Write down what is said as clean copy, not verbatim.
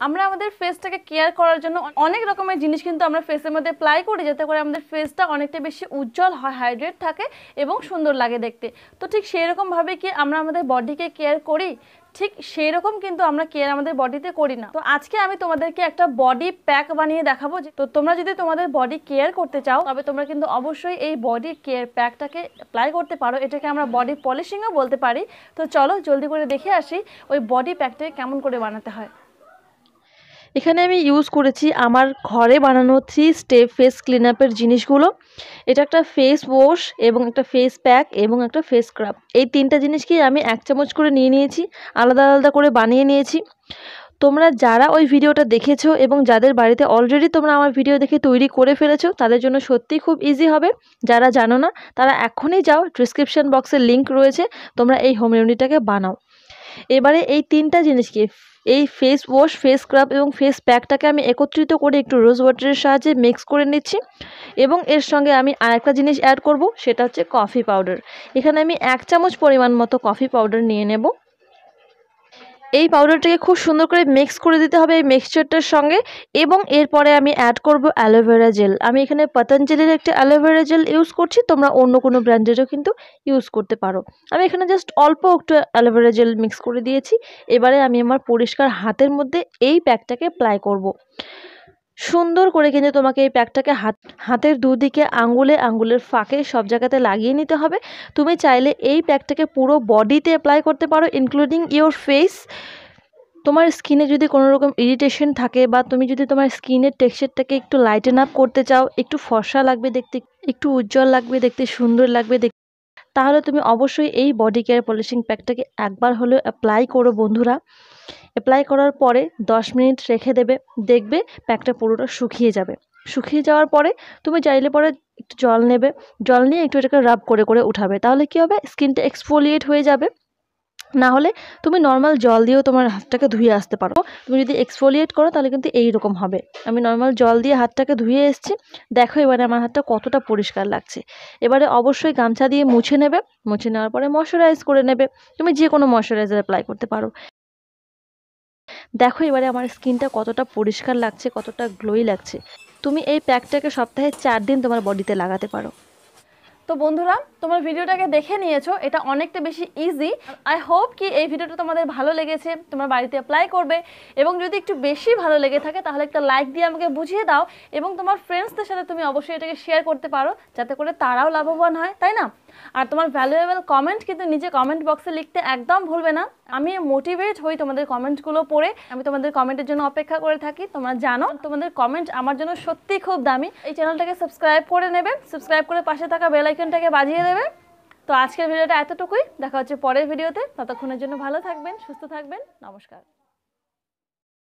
আমরা আমাদের ফেসটাকে কেয়ার করার জন্য অনেক রকমের জিনিস কিন্তু আমরা ফেসের মধ্যে অ্যাপ্লাই করি, যাতে করে আমাদের ফেসটা অনেকটা বেশি উজ্জ্বল হয়, হাইড্রেট থাকে এবং সুন্দর লাগে দেখতে। তো ঠিক সেই রকমভাবে কি আমরা আমাদের বডিকে কেয়ার করি? ঠিক সেই রকম কিন্তু আমরা কেয়ার আমাদের বডিতে করি না। তো আজকে আমি তোমাদেরকে একটা বডি প্যাক বানিয়ে দেখাবো। তো তোমরা যদি তোমাদের বডি কেয়ার করতে চাও তবে তোমরা কিন্তু অবশ্যই এই বডি কেয়ার প্যাকটাকে অ্যাপ্লাই করতে পারো। এটাকে আমরা বডি পলিশিংও বলতে পারি। তো চলো জলদি করে দেখে আসি ওই বডি প্যাকটাকে কেমন করে বানাতে হয়। এখানে আমি ইউজ করেছি আমার ঘরে বানানো 3 স্টেপ ফেস ক্লিন আপের জিনিসগুলো। এটা একটা ফেস ওয়াশ এবং একটা ফেস প্যাক এবং একটা ফেস স্ক্রাব। এই 3টা জিনিসকেই আমি 1 চামচ করে নিয়ে নিয়েছি, আলাদা আলাদা করে বানিয়ে নিয়েছি। তোমরা যারা ওই ভিডিওটা দেখেছো এবং যাদের বাড়িতে অলরেডি তোমরা আমার ভিডিও দেখে তৈরি করে ফেলেছো তাদের জন্য সত্যিই খুব ইজি হবে। যারা জানো না তারা এখনই যাও, ডিসক্রিপশন বক্সে লিঙ্ক রয়েছে, তোমরা এই হোম রেমেডিটাকে বানাও। এবারে এই 3টা জিনিসকে, এই ফেস ওয়াশ, ফেস স্ক্রাব এবং ফেস প্যাকটাকে আমি একত্রিত করে একটু রোজ ওয়াটারের সাহায্যে মিক্স করে নিচ্ছি এবং এর সঙ্গে আমি আরেকটা জিনিস অ্যাড করব, সেটা হচ্ছে কফি পাউডার। এখানে আমি 1 চামচ পরিমাণ মতো কফি পাউডার নিয়ে নেব। এই পাউডারটাকে খুব সুন্দর করে মিক্স করে দিতে হবে এই মিক্সচারটার সঙ্গে এবং এরপরে আমি অ্যাড করব অ্যালোভেরা জেল। আমি এখানে পতঞ্জলির একটা অ্যালোভেরা জেল ইউজ করছি, তোমরা অন্য কোনো ব্র্যান্ডেরও কিন্তু ইউজ করতে পারো। আমি এখানে জাস্ট অল্প একটু অ্যালোভেরা জেল মিক্স করে দিয়েছি। এবারে আমি আমার পরিষ্কার হাতের মধ্যে এই প্যাকটাকে অ্যাপ্লাই করব। সুন্দর করে কিন্তু তোমাকে এই প্যাকটাকে হাতের দুদিকে আঙ্গুলের ফাঁকে সব জায়গাতে লাগিয়ে নিতে হবে। তুমি চাইলে এই প্যাকটাকে পুরো বডিতে অ্যাপ্লাই করতে পারো, ইনক্লুডিং ইওর ফেস। তোমার স্কিনে যদি কোনো রকম ইরিটেশন থাকে বা তুমি যদি তোমার স্কিনের টেক্সচারটাকে একটু লাইটেন আপ করতে চাও, একটু ফর্সা লাগবে দেখতে, একটু উজ্জ্বল লাগবে দেখতে, সুন্দর লাগবে দেখতে, তাহলে তুমি অবশ্যই এই বডি কেয়ার পলিশিং প্যাকটাকে একবার হলেও অ্যাপ্লাই করো বন্ধুরা। অ্যাপ্লাই করার পরে 10 মিনিট রেখে দেবে, দেখবে প্যাকটা পুরোটা শুকিয়ে যাবে। শুকিয়ে যাওয়ার পরে তুমি চাইলে পরে একটু জল নেবে, জল নিয়ে একটু এটাকে রাব করে করে উঠাবে, তাহলে কী হবে, স্কিনটা এক্সফোলিয়েট হয়ে যাবে। না হলে তুমি নর্মাল জল দিয়েও তোমার হাতটাকে ধুয়ে আসতে পারো। তুমি যদি এক্সফোলিয়েট করো তাহলে কিন্তু এইরকম হবে। আমি নর্মাল জল দিয়ে হাতটাকে ধুয়ে এসেছি, দেখো এবারে আমার হাতটা কতটা পরিষ্কার লাগছে। এবারে অবশ্যই গামছা দিয়ে মুছে নেবে, মুছে নেওয়ার পরে ময়শ্চারাইজ করে নেবে। তুমি যে কোনো ময়শ্চারাইজার অ্যাপ্লাই করতে পারো। দেখো এবারে আমার স্কিনটা কতটা পরিষ্কার লাগছে, কতটা গ্লোই লাগছে। তুমি এই প্যাকটাকে সপ্তাহে 4 দিন তোমার বডিতে লাগাতে পারো। তো বন্ধুরা, তোমার ভিডিওটাকে দেখে নিয়েছো, এটা অনেকটা বেশি ইজি। আই হোপ কি এই ভিডিওটা তোমাদের ভালো লেগেছে, তোমরা বাড়িতে অ্যাপ্লাই করবে এবং যদি একটু বেশি ভালো লেগে থাকে তাহলে একটা লাইক দিয়ে আমাকে বুঝিয়ে দাও এবং তোমার ফ্রেন্ডসদের সাথে তুমি অবশ্যই এটাকে শেয়ার করতে পারো, যাতে করে তারাও লাভবান হয়, তাই না? আর তোমার ভ্যালুয়েবল কমেন্ট কিন্তু নিচে কমেন্ট বক্সে লিখতে একদম ভুলবে না। আমি মোটিভেট হই তোমাদের কমেন্টগুলো পড়ে, আমি তোমাদের কমেন্টের জন্য অপেক্ষা করে থাকি। তোমরা জানো তোমাদের কমেন্ট আমার জন্য সত্যি খুব দামি। এই চ্যানেলটাকে সাবস্ক্রাইব করে নেবে, সাবস্ক্রাইব করে পাশে থাকা বেল আইকনটাকে বাজিয়ে দেবে। তো আজকের ভিডিওটা এতটুকুই, দেখা হচ্ছে পরের ভিডিওতে। ততক্ষণের জন্য ভালো থাকবেন, সুস্থ থাকবেন, নমস্কার।